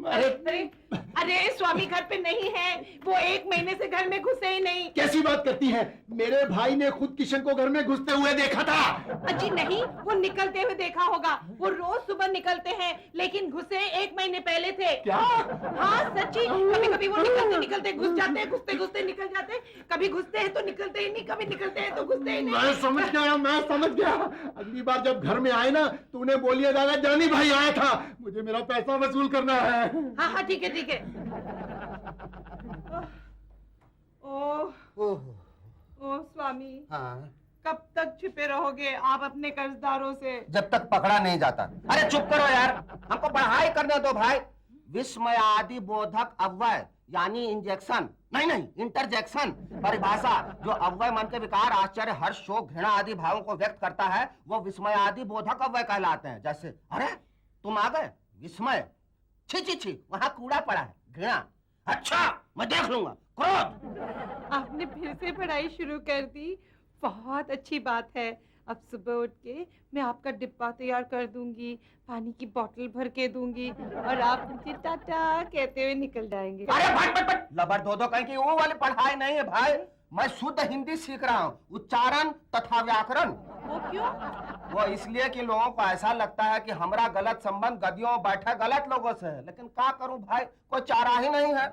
अरे अरे स्वामी घर पे नहीं है, वो 1 महीने से घर में घुसे ही नहीं। कैसी बात करती है? मेरे भाई ने खुद किशन को घर में घुसते हुए देखा था। अजी नहीं, वो निकलते हुए देखा होगा। वो रोज सुबह निकलते हैं, लेकिन घुसे 1 महीने पहले थे। क्या? हाँ सच्ची, कभी कभी वो निकलते निकलते घुस जाते हैं, घुसते घुसते निकल जाते हैं। कभी घुसते हैं तो निकलते ही नहीं, कभी निकलते हैं तो घुसते ही नहीं। मैं समझ गया। अगली बार जब घर में आए ना तो उन्हें बोलिए दादा जानी भाई आया था, मुझे मेरा पैसा वसूल करना है। हाँ हाँ ठीक है ठीक है। ओह स्वामी, हाँ। कब तक छिपे रहोगे आप अपने कर्जदारों से? जब तक पकड़ा नहीं जाता। अरे चुप करो यार, हमको पढ़ाई करने दो भाई। विस्मयादि बोधक अव्यय यानी इंजेक्शन नहीं इंटरजेक्शन परिभाषा जो अव्यय मन के विकार आश्चर्य हर्ष शोक घृणा आदि भावों को व्यक्त करता है वो विस्मयादि बोधक अव्यय कहलाते हैं। जैसे अरे तुम आ गए, विस्मय, छी वहाँ कूड़ा पड़ा है, घृणा, अच्छा मैं देख लूंगा, क्रोध। आपने फिर से पढ़ाई शुरू कर दी, बहुत अच्छी बात है। अब सुबह उठ के मैं आपका डिब्बा तैयार कर दूंगी, पानी की बोतल भर के दूंगी और आप मुझे टाटा कहते हुए निकल जाएंगे। अरे भट लबर दो कहीं की वो वाली पढ़ाई नहीं है भाई, मैं शुद्ध हिंदी सीख रहा हूँ, उच्चारण तथा व्याकरण। वो क्यों? वो इसलिए कि लोगों को ऐसा लगता है कि हमारा गलत संबंध गदियों बैठे गलत लोगों से है, लेकिन क्या करूं भाई, कोई चारा ही नहीं है।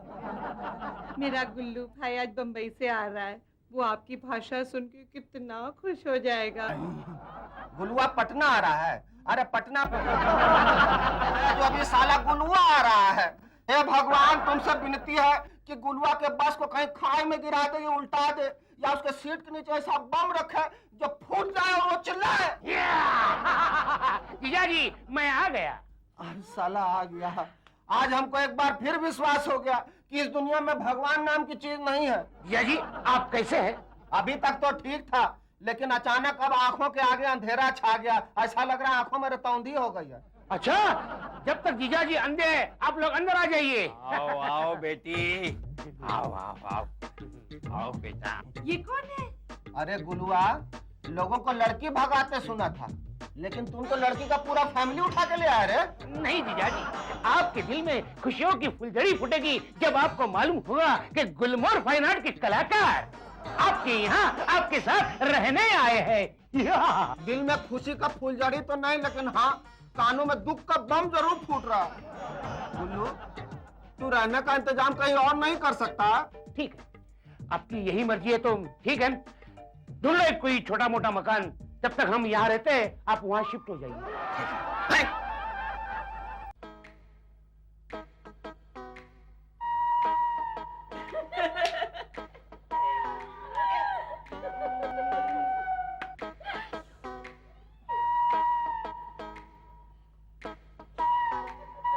मेरा गुल्लू भाई आज बम्बई से आ रहा है, वो आपकी भाषा सुन के कितना खुश हो जाएगा। गुलुआ पटना आ रहा है? अरे पटना जो अभी साला गुलुआ आ रहा है। हे भगवान तुमसे विनती है कि गुलुआ के बस को कहीं खाई में गिरा दे या उल्टा दे या उसके सीट के नीचे ऐसा बम रखे जो फूट जाए और वो चिल्लाए। जीजा जी मैं आ गया। अरे साला आ गया। आज हमको एक बार फिर विश्वास हो गया कि इस दुनिया में भगवान नाम की चीज नहीं है। जीजा जी आप कैसे हैं? अभी तक तो ठीक था, लेकिन अचानक अब आंखों के आगे अंधेरा छा गया, ऐसा लग रहा है आंखों में रतौंधी हो गई है। अच्छा, जब तक जीजा जी अंधे हैं आप लोग अंदर आ जाइए। आओ आओ बेटी, आओ बेटा। ये कौन है? अरे गुलुआ, लोगों को लड़की भगाते सुना था, लेकिन तुम तो लड़की का पूरा फैमिली उठा के ले आए रे। नहीं जीजा जी, आपके दिल में खुशियों की फुलझड़ी फूटेगी जब आपको मालूम होगा कि गुलमोहर फाइन आर्ट के कलाकार आपके यहाँ आपके साथ रहने आए हैं। दिल में खुशी का फुलझड़ी तो नहीं, लेकिन हाँ कानों में दुख का बम जरूर फूट रहा। गुल्लू, तू रहने का इंतजाम कहीं और नहीं कर सकता? ठीक है, आपकी यही मर्जी है तो ठीक है, ढूंढ लो कोई छोटा मोटा मकान, जब तक हम यहाँ रहते हैं आप वहाँ शिफ्ट हो जाइए।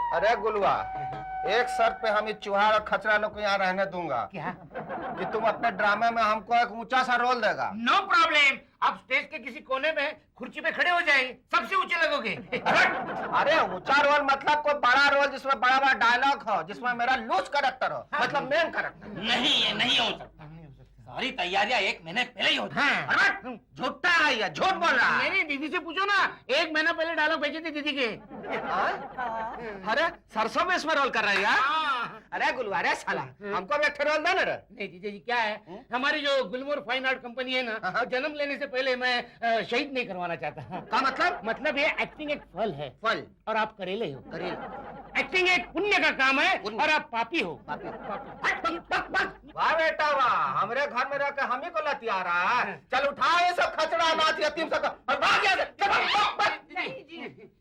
अरे गुलुआ, एक शर्त पे हम इस चूहा और खचरा लोग को यहाँ रहने दूंगा। क्या? कि तुम अपने ड्रामे में हमको एक ऊंचा सा रोल देगा। नो प्रॉब्लम, आप स्टेज के किसी कोने में कुर्सी पे खड़े हो जाएं, सबसे ऊंचे लगोगे। अरे ऊंचा रोल मतलब कोई बड़ा रोल जिसमें बड़ा बड़ा डायलॉग हो, जिसमें मेरा लूज कैरेक्टर हो, मतलब मेन कैरेक्टर। नहीं ये नहीं हो सकता, सारी तैयारियां 1 महीने पहले ही होती हैं। अरे झूठा है ये, झूठ बोल रहा है। नहीं दीदी से पूछो ना, 1 महीना पहले डायलॉग भेजे थे दीदी के। अरे सरसों में इसमें रोल कर रहा है यार। अरे गुलुआ, अरे साला हमको भी एक रोल देना रे। नहीं जीजा जी, क्या है, हमारी जो गुलमोहर फाइन आर्ट कंपनी है ना, जन्म लेने से पहले मैं शहीद नहीं करवाना चाहता। का मतलब? मतलब ये एक्टिंग एक फल है, फल, और आप करेले हो। करेले। एक्टिंग एक पुण्य का काम है और आप पापी हो। वाह बेटा वाह, हमारे घर में रहकर हम ही को लतिया रहा है। चल उठा ये सब खचड़ा नाथ यतीम सब और भाग यहाँ से। नहीं जी,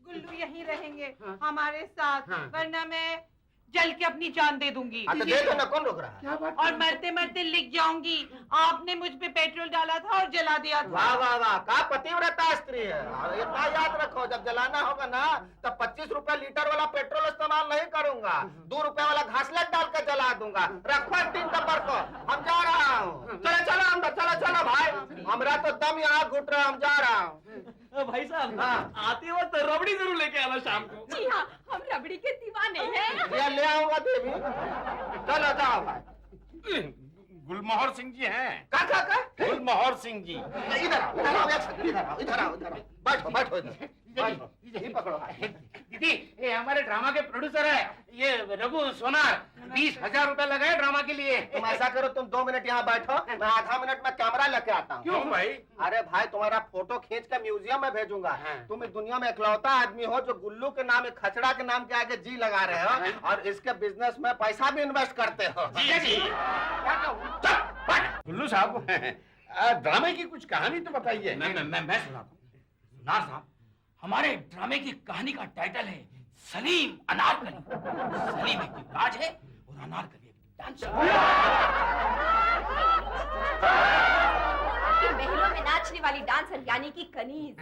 गुल्लू यहीं रहेंगे हमारे साथ, वरना मैं जल के अपनी जान दे दूंगी। तो दे दो ना, कौन रोक रहा है? क्या बात? और मरते मरते लिख जाऊंगी, आपने मुझ पे पेट्रोल डाला था और जला दिया था। वाह वाह वाह, का पतिव्रता स्त्री है। और इतना याद रखो, जब जलाना होगा ना तो 25 रुपए लीटर वाला पेट्रोल इस्तेमाल नहीं करूंगा, 2 रुपए वाला घासलेट डाल कर जला दूंगा। रखो 3 नंबर को, हम जा रहा हूँ। चलो चलो अंदर, चलो चलो भाई, हमारा तो दम यहाँ घुट रहा, हम जा रहा हूँ। भाई साहब, आते वक्त रबड़ी जरूर लेके आना शाम को। जी हाँ, हम रबड़ी के दीवाने हैं। ये ले आऊंगा देवी। चलो जाओ भाई। गुलमोहर सिंह जी हैं। का? गुलमोहर सिंह जी। इधर आओ, इधर आओ, इधर आओ, इधर आओ, इधर आओ। बैठो बैठो इधर। बैठो, ये पकड़ो। दीदी ये हमारे ड्रामा के प्रोड्यूसर है, ये रघु सोनार। 20,000 रुपए लगाए ड्रामा के लिए। तुम ऐसा करो, तुम 2 मिनट यहाँ बैठो, मैं आधा मिनट में कैमरा लेके आता हूँ। क्यों भाई? अरे भाई, तुम्हारा फोटो खींच के म्यूजियम में भेजूंगा। तुम इस दुनिया में इकलौता आदमी हो जो गुल्लू के नाम, खचड़ा के नाम के आगे जी लगा रहे हो और इसके बिजनेस में पैसा भी इन्वेस्ट करते हो। जी। क्या कहूँ? गुल्लू साहब, ड्रामे की कुछ कहानी तो बताइए। मैं सुनाता हूँ। नार साहब, हमारे ड्रामे की कहानी का टाइटल है सलीम अनारकली। सलीम एक युवराज है और अनारकली एक डांसर। कि महलों में नाचने वाली डांसर यानी कि कनीज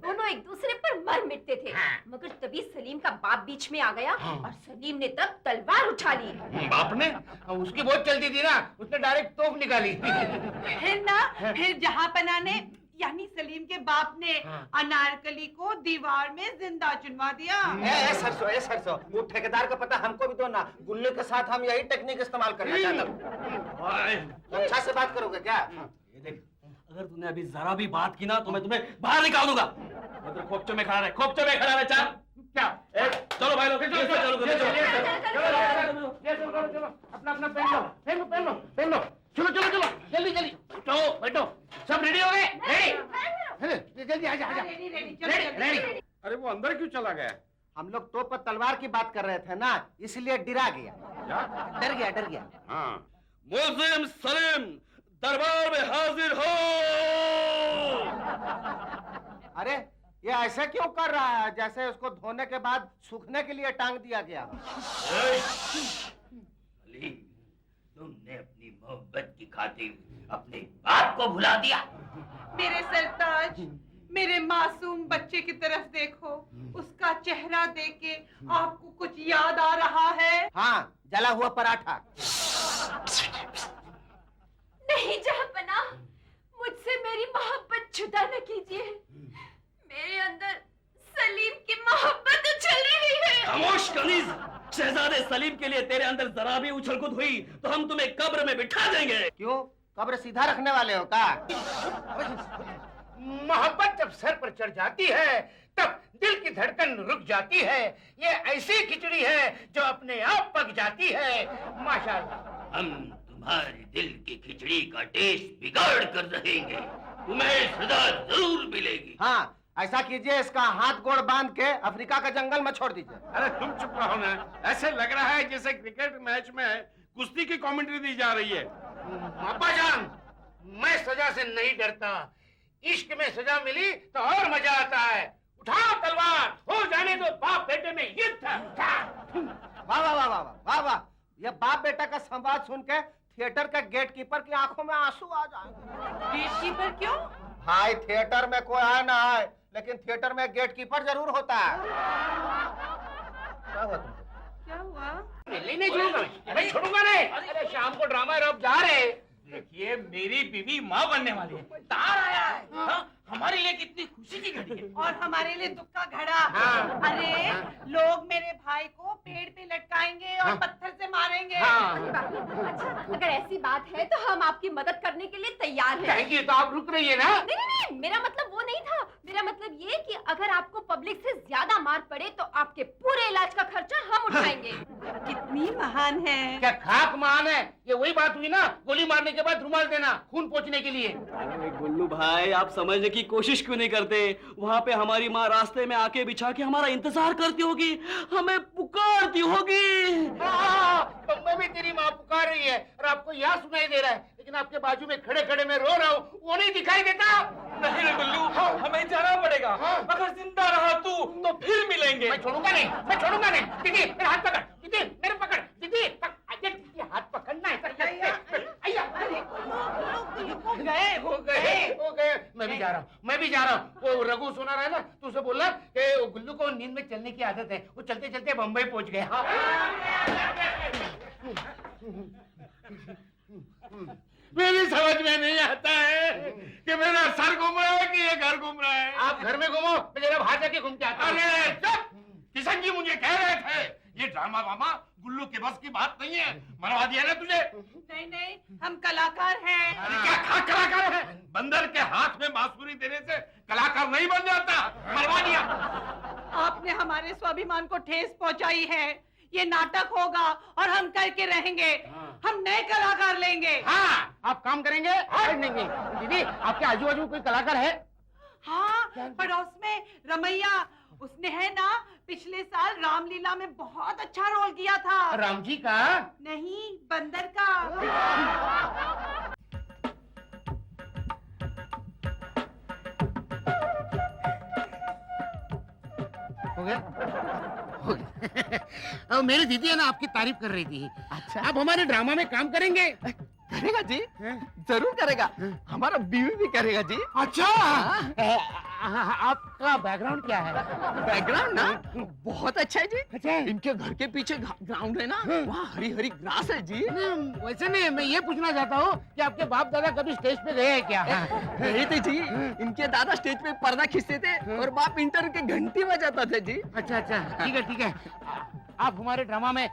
दोनों एक दूसरे पर मर मिटते थे, मगर तभी सलीम का बाप बीच में आ गया और सलीम ने तब तलवार उठा ली। बाप ने? उसकी बहुत चलती थी ना, उसने डायरेक्ट तोप निकाली। फिर जहांपना ने यानी सलीम के बाप ने अनारकली को दीवार में जिंदा चुनवा दिया। सरसों, वो ठेकेदार का पता हमको भी दो ना। गुल्लू के साथ हम यही टेक्निक इस्तेमाल करना चाहते हैं। अच्छा से बात करोगे क्या? ये देख, अगर तूने अभी जरा भी बात की ना तो मैं तुम्हें बाहर निकाल दूंगा। उधर खोपचो में खड़ा रहे, खोपचो में खड़ा रहे। चार क्या? चलो भाई लोग, चलो अपना पहन लो। चलो जल्दी बैठो। सब रेडी हो गए? जल्दी आजा। रेडी। अरे वो अंदर क्यों चला गया? हम लोग तो पर तलवार की बात कर रहे थे ना, इसलिए डरा गया। डर गया। हाँ, मुल्जिम सलीम दरबार में हाजिर हो। अरे ये ऐसे क्यों कर रहा है जैसे उसको धोने के बाद सूखने के लिए टांग दिया गया? सलीम, तुमने अपनी मोहब्बत की खातिर अपने बाप को भुला दिया। मेरे सरताज, मेरे मासूम बच्चे की तरफ देखो, उसका चेहरा देख के आपको कुछ याद आ रहा है? हाँ, जला हुआ पराठा। नहीं जहांपना, मुझसे मेरी मोहब्बत जुदा न कीजिए। मेरे अंदर सलीम की मोहब्बत उछल रही है। खामोश कनीज, शहजादे सलीम के लिए तेरे अंदर जरा भी उछल कूद हुई तो हम तुम्हें कब्र में बिठा देंगे। क्यों, कब्र सीधा रखने वाले हो क्या? मोहब्बत जब सर पर चढ़ जाती है तब दिल की धड़कन रुक जाती है। ये ऐसी खिचड़ी है जो अपने आप पक जाती है। माशाल्लाह। हम तुम्हारे दिल की खिचड़ी का टेस्ट बिगाड़ कर रहेंगे, तुम्हें सजा जरूर मिलेगी। हाँ, ऐसा कीजिए, इसका हाथ गोड़ बांध के अफ्रीका के जंगल में छोड़ दीजिए। अरे तुम चुप रहो ना। ऐसे लग रहा है जैसे क्रिकेट मैच में कुश्ती की कमेंट्री दी जा रही है। अब्बा जान, मैं सजा से नहीं डरता। इश्क में सजा मिली तो और मजा आता है। उठाओ तलवार, हो जाने दो बाप बेटे में युद्ध। वाह वाह वाह वाह वाह वाह, ये बाप बेटा का संवाद सुन के थिएटर के गेटकीपर की आंखों में आंसू आ जाएंगे। गेटकीपर क्यों? भाई, थिएटर में कोई आए ना आए, लेकिन थिएटर में गेटकीपर जरूर होता है। क्या हुआ? नहीं छोड़ूंगा मैं छोड़ूंगा नहीं। अरे शाम को ड्रामा है, अब जा रहे। देखिए, मेरी बीवी माँ बनने वाली है। तार आया है। हाँ? हमारे लिए कितनी खुशी की घड़ी है। और हमारे लिए दुख का घड़ा। अरे लोग मेरे भाई को पेड़ पे लटकाएंगे और पत्थर से मारेंगे। अच्छा, अगर ऐसी बात है तो हम आपकी मदद करने के लिए तैयार हैं। कहेंगे तो आप रुक रही है ना? नहीं, मेरा मतलब वो नहीं था। मेरा मतलब ये कि अगर आपको पब्लिक से ज्यादा मार पड़े तो आपके पूरे इलाज का खर्चा हम उठाएंगे। कितनी महान है। क्या खाक महान है? ये वही बात हुई ना, गोली मारने के बाद रुमाल देना खून पोंछने के लिए। अरे गुल्लू भाई, आप समझने की कोशिश क्यों नहीं करते? वहाँ पे हमारी माँ रास्ते में आके बिछा के हमारा इंतजार करती होगी, हमें पुकारती होगी। तो मैं भी तेरी माँ पुकार रही है और आपको यहाँ सुनाई दे रहा है, लेकिन आपके बाजू में खड़े खड़े मैं रो रहा हूँ, वो नहीं दिखाई देता। नहीं रे गुल्लू, हमें जाना पड़ेगा। अगर जिंदा रहा तू तो फिर मिलेंगे। मैं छोड़ूंगा नहीं। दीदी मेरा हाथ पकड़, दीदी मेरे पकड़, दीदी हाथ पकड़ना है। हो गए। मैं भी जा रहा हूँ। वो रघु सुना रहा है ना, तो उसे बोलना कि गुल्लू को नींद में चलने की आदत है, वो चलते चलते बम्बई पहुंच गए। हाँ। मेरी समझ में नहीं आता है कि मेरा सर घूम रहा है कि ये घर घूम रहा है। आप घर में घूमो, मैं जरा बाहर जाके घूम के आता हूं। अरे चुप! किशन जी मुझे कह रहे थे ये ड्रामा वामा गुल्लू के बस की बात नहीं है। मरवा दिया ना तुझे। नहीं नहीं, हम कलाकार हैं। अरे क्या कलाकार है? बंदर के हाथ में बांसुरी देने से कलाकार नहीं बन जाता। मरवा दिया। आपने हमारे स्वाभिमान को ठेस पहुंचाई है। ये नाटक होगा और हम करके रहेंगे। हम नए कलाकार लेंगे। हाँ, आप काम करेंगे? नहीं नहीं दीदी, आपके आजू बाजू कोई कलाकार है? हाँ, पड़ोस में रमैया, उसने है ना पिछले साल रामलीला में बहुत अच्छा रोल किया था। राम जी का? नहीं, बंदर का। हो गया? हो गया। अब मेरी दीदी है ना आपकी तारीफ कर रही थी। अच्छा, आप हमारे ड्रामा में काम करेंगे? करेगा जी, जरूर करेगा। हमारा बीवी भी करेगा जी। अच्छा, आपका बैकग्राउंड क्या है? बैकग्राउंड ना बहुत अच्छा है जी। अच्छा। इनके घर के पीछे ग्राउंड है ना, वहाँ हरी हरी ग्रास है जी। वैसे नहीं, मैं ये पूछना चाहता हूँ कि आपके बाप दादा कभी स्टेज पे गए हैं क्या? गए थे जी। इनके दादा स्टेज पे पर्दा खींचते थे और बाप इंटर के घंटी बजाता था जी। अच्छा अच्छा, ठीक है ठीक है। आप हमारे ड्रामा में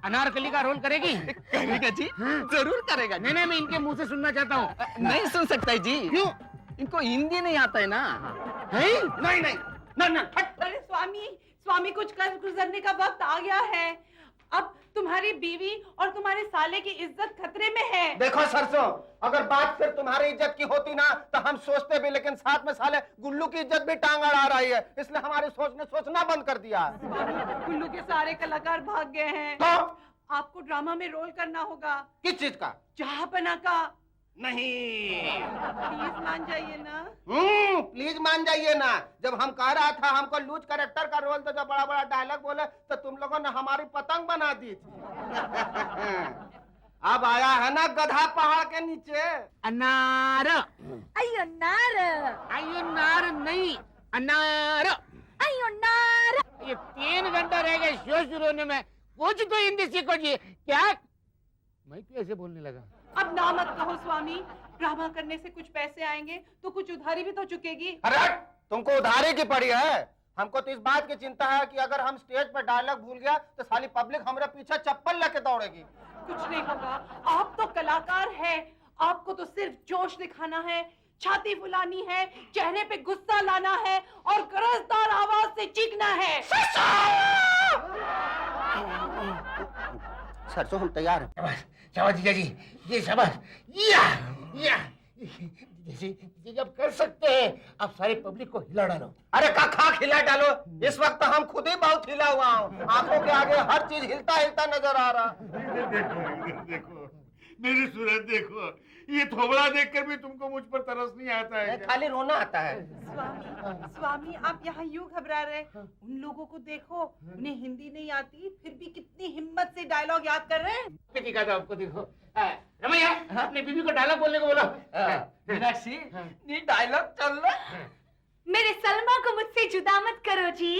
अनारकली का रोल करेगी? करेगा जी, जरूर करेगा। नहीं नहीं, मैं इनके मुंह से सुनना चाहता हूँ। नहीं सुन सकता है जी। क्यों? इनको हिंदी नहीं आता है ना। है? नहीं नहीं, ना ना, हट। अरे स्वामी कुछ कर गुजरने का वक्त आ गया है। अब तुम्हारी बीवी और तुम्हारे साले की इज्जत खतरे में है। देखो सरसों, अगर बात फिर तुम्हारी इज्जत की होती ना तो हम सोचते भी, लेकिन साथ में साले गुल्लू की इज्जत भी टांग अड़ा रही है, इसलिए हमारी सोच ने सोचना बंद कर दिया। गुल्लू के सारे कलाकार भाग गए हैं। तो आपको ड्रामा में रोल करना होगा। किस चीज का? जहाँपना का। नहीं, प्लीज मान जाइए ना। प्लीज मान जाइए ना। जब हम कह रहा था हमको लूज कैरेक्टर का रोल, तो जब बड़ा बड़ा डायलॉग बोले तो तुम लोगों ने हमारी पतंग बना दी थी। अब आया है ना गधा पहाड़ के नीचे। अनार। अयो नार, अयो नार नहीं, अनार। अयो नार। ये 3 घंटा रह गए शो शुरू होने में। कुछ तो हिंदी सीखो जी। क्या? मैं क्यों ऐसे बोलने लगा? अब ना मत कहो स्वामी। ड्रामा करने से कुछ पैसे आएंगे तो कुछ उधारी भी तो चुकेगी। अरे तुमको उधारी की पड़ी है। हमको तो इस बात की चिंता है कि अगर हम स्टेज पर डायलॉग भूल गया तो साली पब्लिक हमारे पीछे चप्पल लेके दौड़ेगी। कुछ नहीं होगा। आप तो कलाकार हैं। आपको तो सिर्फ जोश दिखाना है, छाती फुलानी है, चेहरे पे गुस्सा लाना है और गरजदार आवाज से चीखना है। सरसों हम तैयार हैं। शाबाश जीजा जी, ये शाबाश। या जैसे जब कर सकते हैं, आप सारी पब्लिक को हिला डालो। अरे का खिला डालो। इस वक्त हम खुद ही बहुत हिला हुआ हूँ। आंखों के आगे हर चीज हिलता हिलता नजर आ रहा। देखो मेरी सूरत देखो, ये थोबड़ा देखकर भी तुमको मुझ पर तरस नहीं आता है क्या? खाली रोना आता है। स्वामी आप यहाँ यूं घबरा रहे। उन लोगों को देखो, उन्हें हिंदी नहीं आती, फिर भी कितनी हिम्मत से डायलॉग याद कर रहे हैं। दिखा दो आपको, देखो। रमैया, अपने बीबी को डायलॉग बोलने को बोलो। मीनाक्षी, ये डायलॉग चल रहा। मेरे सलमा को मुझसे जुदा मत करो जी।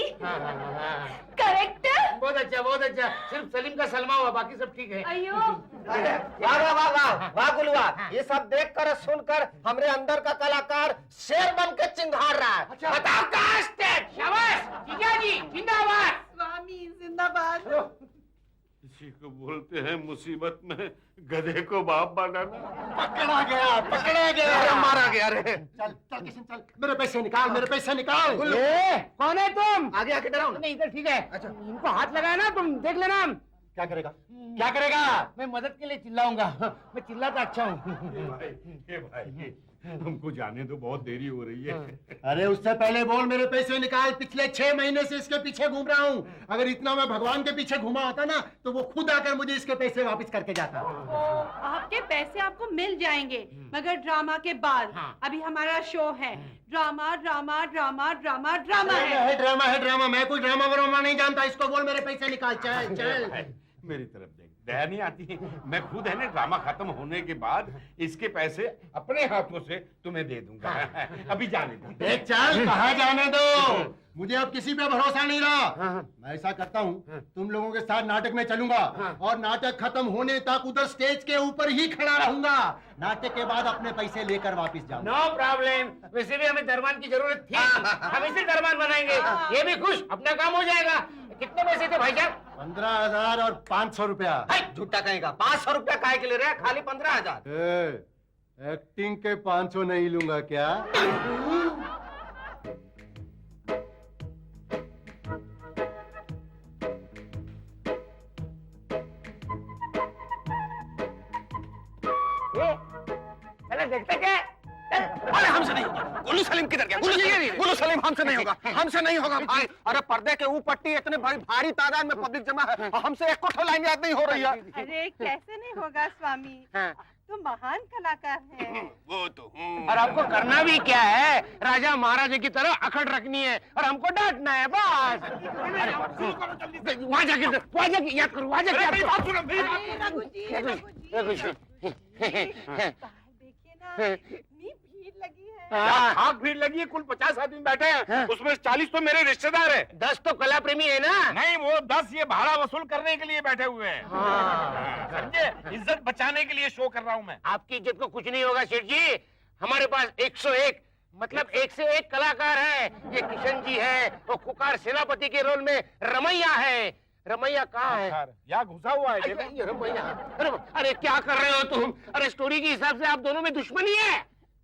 करेक्टर बहुत अच्छा बहुत अच्छा। सिर्फ सलीम का सलमा हुआ, बाकी सब ठीक है। अयो वाह वाह वाह वाह वाह गुलवा, ये सब देखकर सुनकर हमरे अंदर का कलाकार शेर बन के चिंघार रहा है। बताओ कहाँ स्टेप? शाबाश जीजा जी, जिंदाबाद। स्वामी जिंदाबाद। इसी को बोलते हैं मुसीबत में गधे को बाप बनाना। पकड़ा गया। अरे मारा गया रे। चल चल किशन चल, मेरे पैसे निकाल, मेरे पैसे निकाल। कौन है तुम? आगे आके डराओ ना। नहीं इधर ठीक है। अच्छा, इनको हाथ लगाया ना, तुम देख लेना। क्या करेगा? क्या करेगा? मैं मदद के लिए चिल्लाऊंगा। मैं चिल्लाता अच्छा हूँ। भाई हमको जाने दो, बहुत देरी हो रही है। अरे उससे पहले बोल मेरे पैसे निकाल। पिछले 6 महीने से इसके पीछे घूम रहा हूँ। अगर इतना मैं भगवान के पीछे घूमा होता ना तो वो खुद आकर मुझे इसके पैसे वापस करके जाता। आपके पैसे आपको मिल जाएंगे, मगर ड्रामा के बाद। अभी हमारा शो है। Drama drama drama drama drama है। ड्रामा। मैं कोई ड्रामा व्रामा नहीं जानता। इसको बोल मेरे पैसे निकाल। चल चल। मेरी तरफ देख, दया नहीं आती। मैं खुद है ना ड्रामा खत्म होने के बाद इसके पैसे अपने हाथों से तुम्हें दे दूंगा। अभी जाने दो। देख चल, कहाँ जाने दो। मुझे अब किसी पे भरोसा नहीं रहा। मैं ऐसा करता हूँ, तुम लोगों के साथ नाटक में चलूंगा और नाटक खत्म होने तक उधर स्टेज के ऊपर ही खड़ा रहूंगा। नाटक के बाद अपने पैसे लेकर वापस जाऊंगा। No problem. वैसे भी हमें दरबान की जरूरत थी, हम इसे दरबान बनाएंगे। ये भी खुश, अपना काम हो जाएगा। कितने पैसे थे भाईजान? 15,000 और 500 रुपया। झूठा कहेगा। 500 रुपया काहे के ले रहे हैं? खाली 15,000। एक्टिंग के 500 नहीं लूंगा क्या? चलो देखते क्या? अरे हमसे नहीं होगा। गुल्लू सलीम किधर गया? गुल्लू सलीम हमसे नहीं होगा। हमसे नहीं होगा भाई। अरे पर्दे के ऊपर पट्टी इतने भारी तादाद में पब्लिक जमा है, हमसे एक को लाइन याद नहीं हो रही है। अरे कैसे नहीं होगा स्वामी, तो महान कलाकार हैं। वो तो और आपको करना भी क्या है? राजा महाराजा की तरह अकड़ रखनी है और हमको डांटना है बस। वहाँ जाके याद करो, वहाँ जाके याद करो। देखिए ना, इतनी भीड़ लगी है। खाक भीड़ लगी है, कुल 50 आदमी बैठे हैं, उसमें 40 तो मेरे रिश्तेदार हैं। 10 तो कला प्रेमी है ना? नहीं, वो 10 ये भाड़ा वसूल करने के लिए बैठे हुए हैं। समझे? इज्जत बचाने के लिए शो कर रहा हूँ मैं। आपकी इज्जत को कुछ नहीं होगा सेठ जी। हमारे पास 101 मतलब 1 से 1 कलाकार है। ये किशन जी है, वो कुकार सेनापति के रोल में रमैया है। रमैया कहाँ है? यहाँ घुसा हुआ है। ये रमैया। अरे क्या कर रहे हो तुम? अरे स्टोरी के हिसाब से आप दोनों में दुश्मनी है।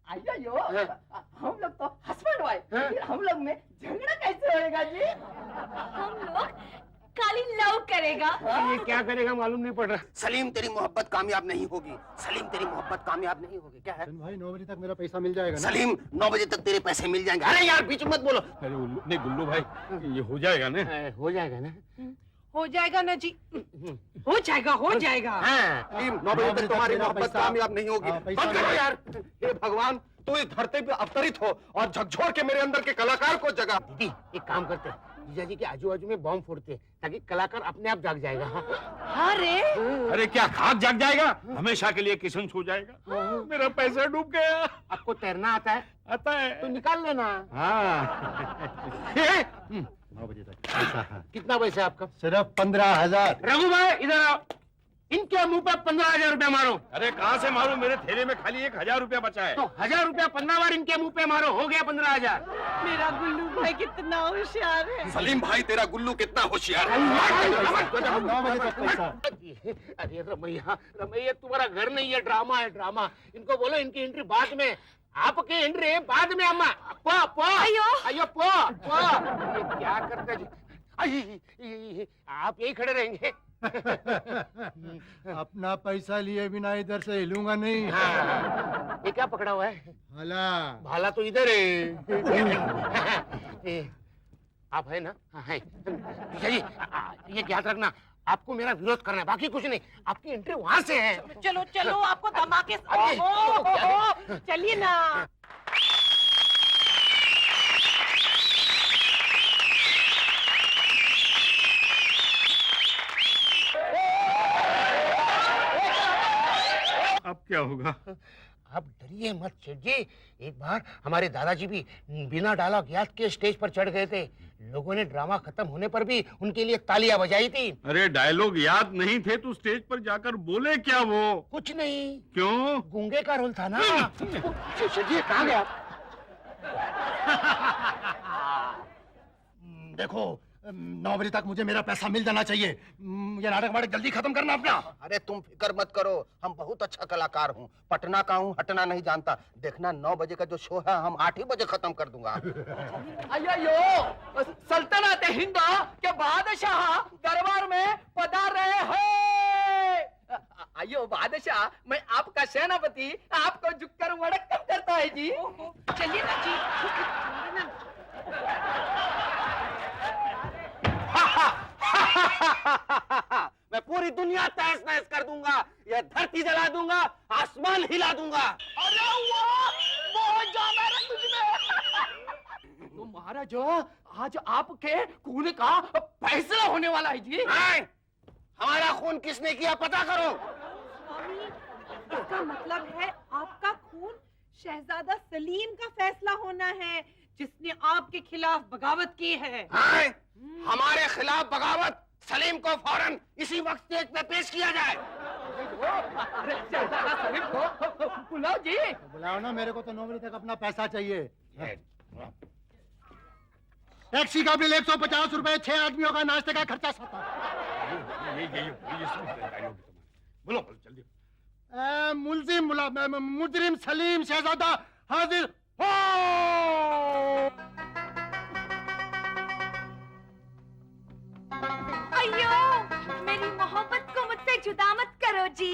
अयो हम लोग तो हस्बैंड वाइफ, फिर हम लोग में झगड़ा कैसे होएगा जी? हम लोग खाली लव करेगा। ये क्या करेगा मालूम नहीं पड़ रहा। सलीम तेरी मोहब्बत कामयाब नहीं होगी। सलीम तेरी मोहब्बत कामयाब नहीं होगी। क्या है? भाई 9 बजे तक मेरा पैसा मिल जाएगा ना? सलीम 9 बजे तक तेरे पैसे मिल जाएंगे। अरे यार बीच में मत बोलो। अरे नहीं गुल्लू भाई, ये हो जाएगा ना? हो जाएगा ना? हो जाएगा ना जी, हो जाएगा, हो जाएगा। सलीम 9 बजे तक तुम्हारी मोहब्बत कामयाब नहीं होगी। बंद करो यार। हे भगवान, तू इस धरती पे अवतरित हो और झकझोर के मेरे अंदर के कलाकार को जगा। दीदी एक काम करते हैं, जीजा जी के आजू बाजू में बॉम्ब फोड़ते हैं ताकि कलाकार अपने आप जाग जाएगा। अरे अरे क्या खाक जाग जाएगा? हमेशा के लिए किशन सो जाएगा। मेरा पैसा डूब गया। आपको तैरना आता है? आता है तो निकाल लेना। हाँ। 9 बजे तक पैसा। कितना पैसा है आपका? सिर्फ 15,000। रघु भाई इधर आओ। इनके मुंह पे 15,000 रुपया मारो। अरे कहाँ से मारूं? मेरे थैले में खाली 1,000 रुपया बचा है। तो 1,000 रुपया 15 बार इनके मुंह पे मारो, हो गया 15,000। मेरा गुल्लू भाई कितना होशियार है। सलीम भाई तेरा गुल्लू कितना होशियार है। 9 बजे तक पैसा। अरे रमैया, रमैया तुम्हारा घर नहीं है, ड्रामा है ड्रामा। इनको बोलो इनकी एंट्री बाद में, आपकी एंट्री बाद में। अम्मा पो पो अयो पो पो। ये क्या करते जी? आप यही खड़े रहेंगे। अपना पैसा लिए बिना इधर से हिलूंगा नहीं। हाँ। ये क्या पकड़ा हुआ है? भला भाला तो इधर है। आप है ना? हाँ है। जीजा जी ये याद रखना, आपको मेरा विरोध करना है, बाकी कुछ नहीं। आपकी एंट्री वहां से है। चलो चलो, आपको धमाके चलिए ना। अब क्या होगा? आप डरिए मत सेठ जी। एक बार हमारे दादाजी भी बिना डायलॉग याद के स्टेज पर चढ़ गए थे। लोगों ने ड्रामा खत्म होने पर भी उनके लिए तालियां बजाई थी। अरे डायलॉग याद नहीं थे तो स्टेज पर जाकर बोले क्या वो? कुछ नहीं, क्यों? गूंगे का रोल था ना। सेठ जी कहाँ गया? देखो 9 बजे तक मुझे मेरा पैसा मिल जाना चाहिए। ये नाटक वाटक जल्दी खत्म करना अपना। अरे तुम फिक्र मत करो, हम बहुत अच्छा कलाकार हूँ। पटना का हूँ, हटना नहीं जानता। देखना 9 बजे का जो शो है हम 8 ही बजे खत्म कर दूंगा। अयो सल्तनत हिंद के बादशाह दरबार में पधार रहे हैं। अयो बादशाह, मैं आपका सेनापति आपको झुककर वड़क्कम करता है जी। चलिए ना जी, चलिए ना। मैं पूरी दुनिया तहस नहस कर दूंगा, यह धरती जला दूंगा, आसमान हिला दूंगा। अरे वो जा मेरा तुझमें। तो महाराज आज आपके खून का फैसला होने वाला है जी। हमारा खून किसने किया पता करो। स्वामी, इसका मतलब है आपका खून शहजादा सलीम का फैसला होना है, जिसने आपके खिलाफ बगावत की है। हमारे खिलाफ बगावत? सलीम को फौरन इसी वक्त स्टेज पे पेश किया जाए। अरे शहजादा सलीम को बुलाओ जी। बुलाओ ना, मेरे को तो 9 बजे तक अपना पैसा चाहिए। टैक्सी का बिल 150 रुपए, 6 आदमियों का नाश्ते का खर्चा 7। ये समझ रहे डायलॉग तुम्हारे। बोलो जल्दी। मुजरिम सलीम शहजादा हाजिर हो। अयो, मेरी मोहब्बत को मुझसे जुदा मत करो जी।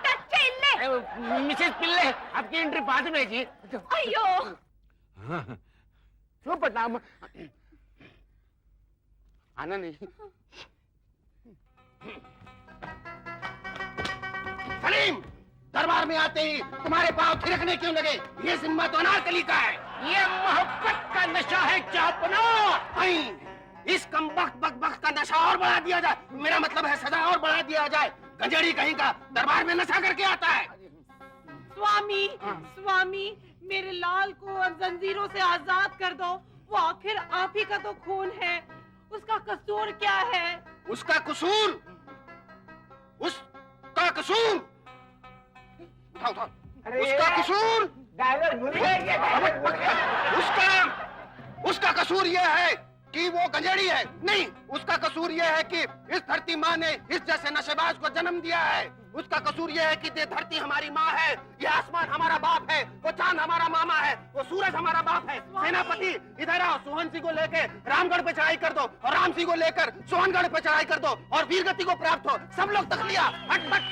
टच्चे इल्ले। मिसेस पिल्ले, आपकी एंट्री बाद में जी। अयो, चुप नाम आना नहीं। सलीम, दरबार में आते ही तुम्हारे पांव थिरकने क्यों लगे? ये जिम्मा तो अनारकली का है। ये मोहब्बत का नशा है चापना। नहीं, इस कमबख्त बकबख्त का नशा और बढ़ा दिया जाए। मेरा मतलब है सजा और बढ़ा दिया जाए। गंजेड़ी कहीं का दरबार में नशा करके आता है। स्वामी, स्वामी, मेरे लाल को अब जंजीरों से आजाद कर दो। वो आखिर आप ही का तो खून है। उसका कसूर क्या है? उसका कसूर, उसका कसूर, उठाओ उठाओ, उसका कसूर, उसका कसूर यह है कि वो गंजेड़ी है। नहीं, उसका कसूर यह है कि इस धरती माँ ने इस जैसे नशेबाज को जन्म दिया है। उसका कसूर यह है कि ये धरती हमारी माँ है, ये आसमान हमारा बाप है, वो चांद हमारा मामा है, वो सूरज हमारा बाप है। सेनापति इधर आओ, सोहन सिंह को लेके रामगढ़ पे चढ़ाई कर दो और राम सिंह को लेकर सोहनगढ़ पे चढ़ाई कर दो और वीरगति को प्राप्त हो। सब लोग तखलिया हट हट।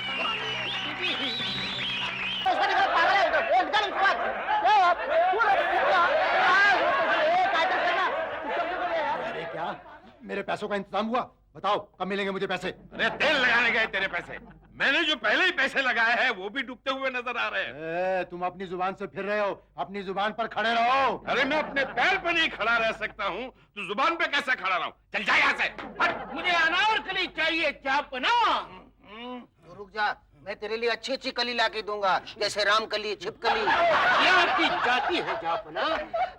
अरे क्या मेरे पैसों का इंतजाम हुआ? बताओ कब मिलेंगे मुझे पैसे? अरे तेल लगाने गए तेरे पैसे, मैंने जो पहले ही पैसे लगाए हैं वो भी डूबते हुए नजर आ रहे हैं। तुम अपनी जुबान से फिर रहे हो, अपनी जुबान पर खड़े रहो। अरे मैं अपने पैर पे नहीं खड़ा रह सकता हूँ तो जुबान पे कैसे खड़ा रहूं? चल जा यहाँ से। हट, मुझे अनारकली चाहिए चापना। रुक जा, मैं तेरे लिए अच्छी अच्छी कली ला के दूंगा, जैसे रामकली, छिपकली। ये आपकी जाति है जापना।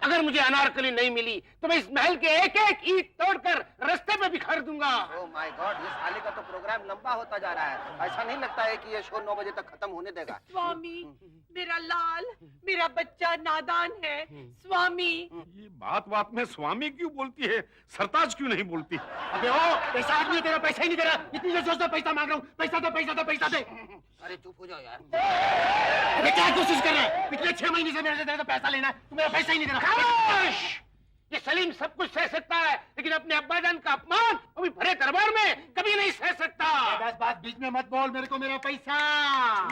अगर मुझे अनारकली नहीं मिली तो मैं इस महल के एक एक ईंट तोड़कर रास्ते में बिखार दूंगा। ओह माय गॉड, इस साले का तो प्रोग्राम लंबा होता जा रहा है। ऐसा नहीं लगता है कि ये शो 9 बजे तक खत्म होने देगा। स्वामी, मेरा लाल, मेरा बच्चा नादान है। स्वामी, ये बात में स्वामी क्यों बोलती है, सरताज क्यों नहीं बोलती? अबे ओ, पैसा आदमी तेरा पैसा ही नहीं दे रहा। इतनी देर से पैसा मांग रहा हूँ, पैसा दे, पैसा दे, पैसा दे। अरे चुप हो जाओ यार। अबे क्या कोशिश कर रहा है? पिछले 6 महीने से मेरे से तेरे से पैसा लेना है, तू मेरा पैसा ही नहीं दे रहा। खामोश! ये सलीम सब कुछ सह सकता है लेकिन अपने अब्बाजान का अपमान अभी भरे दरबार में कभी नहीं सह सकता। बस बात बीच में मत बोल, मेरे को मेरा पैसा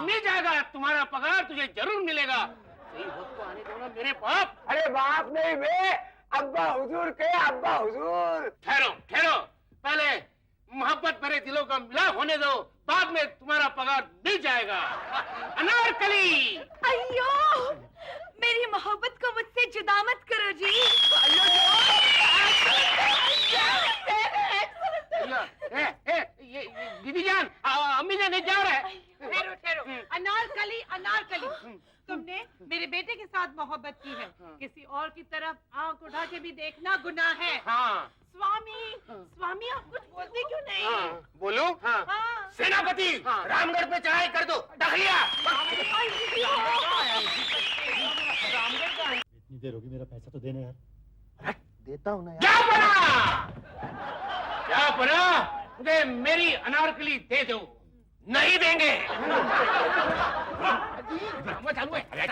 मिल जाएगा। तुम्हारा पगार तुझे जरूर मिलेगा। सही वक्त को आने दो ना मेरे बाप। अरे बाप नहीं बे, अब्बा हुजूर के अब्बा हुजूर। ठहरो ठहरो, पहले मोहब्बत भरे दिलों का मिलाप होने दो, बाद में तुम्हारा पगार मिल जाएगा। अनारकली, अयो, मेरी मोहब्बत को मुझसे जुदा मत करो जी। ये दीदी जान, अम्मी जान जा रहा है। ठहरो ठहरो। अनारकली, अनारकली, तुमने मेरे बेटे के साथ मोहब्बत की है, किसी और की तरफ आंख उठा के भी देखना गुनाह है। हाँ स्वामी, स्वामी, आप कुछ बोलते क्यों नहीं? बोलो। हाँ। सेनापति, रामगढ़ पे चढ़ाई कर दो। डखलिया। इतनी देर होगी, मेरा पैसा तो देने यार। देता हूँ ना यार। क्या बना, क्या बना? मुझे मेरी अनारकली दे दो। नहीं देंगे। ड्रामा चालू है। अरे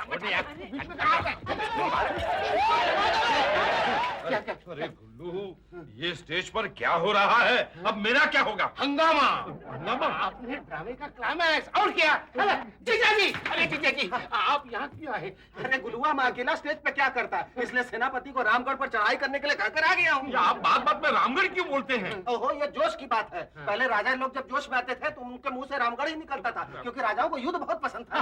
गुल्लू, ये स्टेज पर क्या हो रहा है? अब मेरा क्या होगा? हंगामा, हंगामा। आपने ड्रामे का क्लाइमैक्स और क्या? जीजा जी, अरे जीजा जी, आप यहाँ क्यों आए? अरे गुलुआ, मैं अकेला स्टेज पे क्या करता है, इसलिए सेनापति को रामगढ़ पर चढ़ाई करने के लिए कहकर आ गया हूँ। आप बात में रामगढ़ क्यों बोलते हैं? ओहो, ये जोश की बात है। पहले राजा लोग जब जोश में आते थे तो उनके मुंह से रामगढ़ ही निकलता था, क्योंकि राजाओं को युद्ध बहुत पसंद था।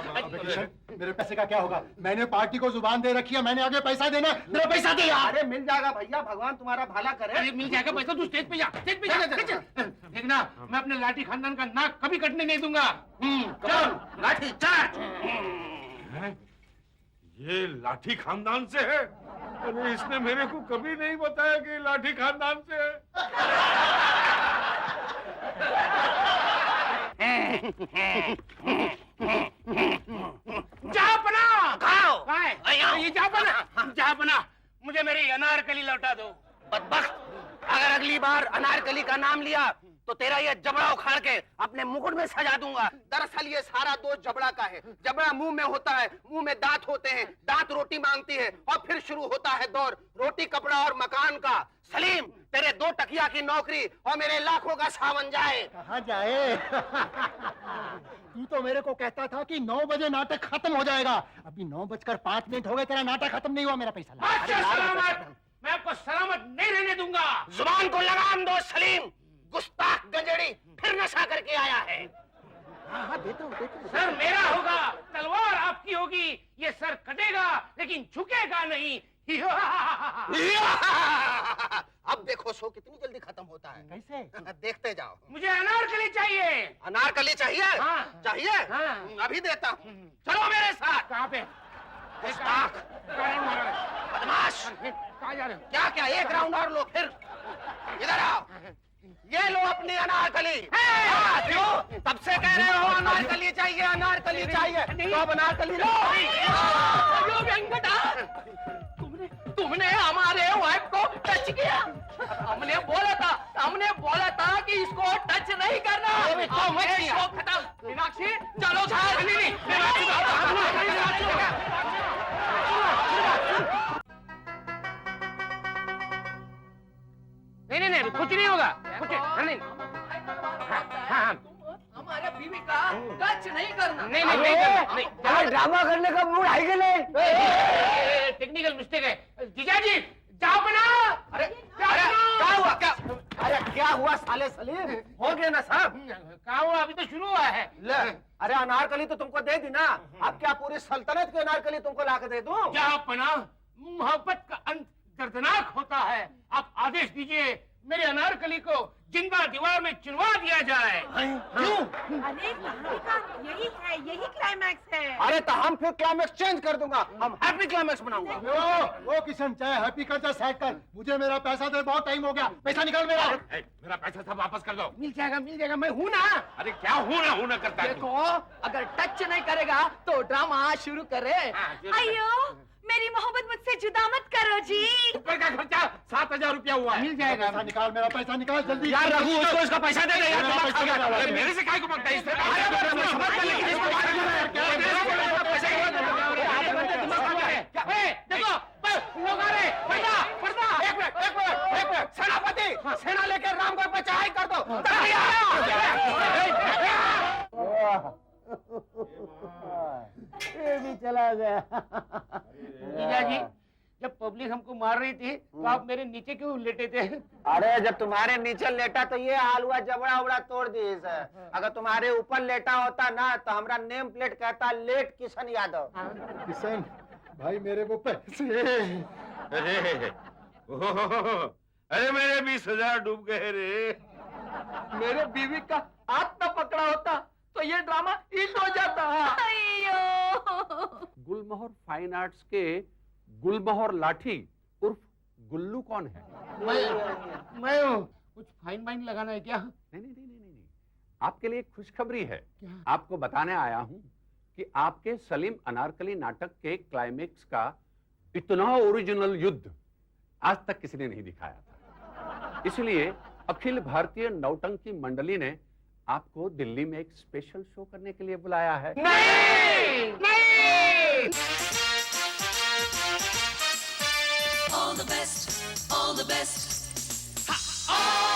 अबे किशन, मेरे पैसे का क्या होगा? मैंने पार्टी को जुबान दे रखी है, मैंने आगे पैसा देना, मेरा पैसा दे यार। अरे मिल जाएगा भैया, भगवान तुम्हारा भला करे। अरे मिल जाएगा पैसा, तू स्टेज पे जा, स्टेज पे जा। देखना, मैं अपने लाठी खानदान का नाक कभी कटने नहीं दूंगा। चल, लाठी चार्ज। ये लाठी खानदान से है? अरे इसने मेरे को कभी नहीं बताया कि लाठी खानदान से है। जापना, खाओ। ये जापना, जापना, मुझे मेरी अनारकली लौटा दो। बदबख्त, अगर अगली बार अनारकली का नाम लिया तो तेरा ये जबड़ा उखाड़ के अपने मुकुट में सजा दूंगा। दरअसल ये सारा दोष जबड़ा का है। जबड़ा मुंह में होता है, मुंह में दांत होते हैं, दांत रोटी मांगती है और फिर शुरू होता है दौर रोटी, कपड़ा और मकान का। सलीम, तेरे 2 टकिया की नौकरी और मेरे लाखों का सावन जाए। कहाँ जाए? तू तो मेरे को कहता था कि 9 बजे नाटक खत्म हो जाएगा। अभी 9:05 हो गए, तेरा नाटक खत्म नहीं हुआ, मेरा पैसा ला। अच्छा, सलामत, मैं आपको सलामत नहीं रहने दूंगा। जुबान को लगाम दो सलीम, गुस्ताख गंजेड़ी फिर नशा करके आया है। हाँ, देता हूँ। सर मेरा होगा, तलवार आपकी होगी। ये सर कटेगा लेकिन झुकेगा नहीं। अब देखो शो कितनी जल्दी खत्म होता है। कैसे? देखते जाओ। मुझे अनारकली चाहिए। अनारकली चाहिए? हाँ। चाहिए? हाँ। अभी देता हूँ, चलो मेरे साथ। कहाँ पे? गुस्ताख, बदमाश, कहाँ जा रहे हो? क्या क्या, 1 राउंड और लो, फिर इधर आओ। ये लो अपनी अनारकली। क्यों? तब से कह रहे हो अनारकली चाहिए, अनारकली चाहिए, तो अब अनारकली लो। अयो वेंकटा, तुमने हमारे वाइफ को टच किया। हमने बोला था कि इसको टच नहीं करना। हमने शो खत्म। मीनाक्षी चलो साथ। नहीं, कुछ नहीं होगा, कुछ नहीं। हाँ, हमारे बीवी का टच नहीं करना। नहीं, ड्रामा करने का मूड आई गए। टेक्निकल मिस्टेक है। जीजा जी चाय बनाओ। अरे क्या हुआ? क्या हुआ साले सलीम? हो गया ना साहब? कहाँ हुआ? अभी तो शुरू हुआ है। ले, अरे अनारकली तो तुमको दे दी ना, अब क्या पूरी सल्तनत की अनारकली तुमको ला के दे दूं? क्या पना, मोहब्बत का अंत दर्दनाक होता है। आप आदेश दीजिए मेरे अनारकली को जिंदा दीवार में चिनवा दिया जाए। क्यों? अरे कहानी का यही क्लाइमैक्स है। अरे तो हम फिर क्लाइमैक्स चेंज कर दूंगा, हम हैप्पी क्लाइमैक्स बनाऊंगा। ओ किशन, चाहे हैप्पी कर जा सैड कर, मुझे मेरा पैसा दे, बहुत टाइम हो गया। पैसा निकाल मेरा। मेरा पैसा सब वापस कर दो। मिल जाएगा, मैं हूँ ना। अरे क्या हूँ ना करता है तू? देखो, अगर टच नहीं करेगा तो ड्रामा शुरू करे। अयो मेरी मोहब्बत मुझसे जुदा मत करो जी। ऊपर का खर्चा 7,000 रुपया हुआ है। मिल जाएगा। पैसा निकाल, मेरा पैसा निकाल जल्दी। यार रघु, उसको इसका पैसा दे दे यार। मेरा पैसा निकाल। अरे मेरे से काय को मांगता है? इससे देखो लोग आ रहे। पर्दा। एक मिनट, सेनापति, सेना लेकर रामगढ़ पे चढ़ाई कर दो। ये भी चला गया। जीजा जी, जब पब्लिक हमको मार रही थी तो आप मेरे नीचे क्यों लेटे थे? अरे जब तुम्हारे नीचे लेटा तो ये हालुआ जबड़ा उबड़ा तोड़ दी सर। अगर तुम्हारे ऊपर लेटा होता ना तो हमारा नेम प्लेट कहता लेट किशन यादव। किशन भाई, मेरे वो पैसे। अरे मेरे 20,000 डूब गए रे। मेरे बीवी का हाथ न पकड़ा होता तो ये ड्रामा हिट हो जाता। गुलमोहर फाइन आर्ट्स के गुलमोहर लाठी उर्फ गुल्लू कौन है? मैं हूँ। कुछ फाइन वाइन लगाना है क्या? नहीं, आपके लिए खुशखबरी है। क्या? आपको बताने आया हूँ कि आपके सलीम अनारकली नाटक के क्लाइमेक्स का इतना ओरिजिनल युद्ध आज तक किसी ने नहीं दिखाया था। इसलिए अखिल भारतीय नौटंकी मंडली ने आपको दिल्ली में एक स्पेशल शो करने के लिए बुलाया है। नहीं। All the best, all the best. Ha! All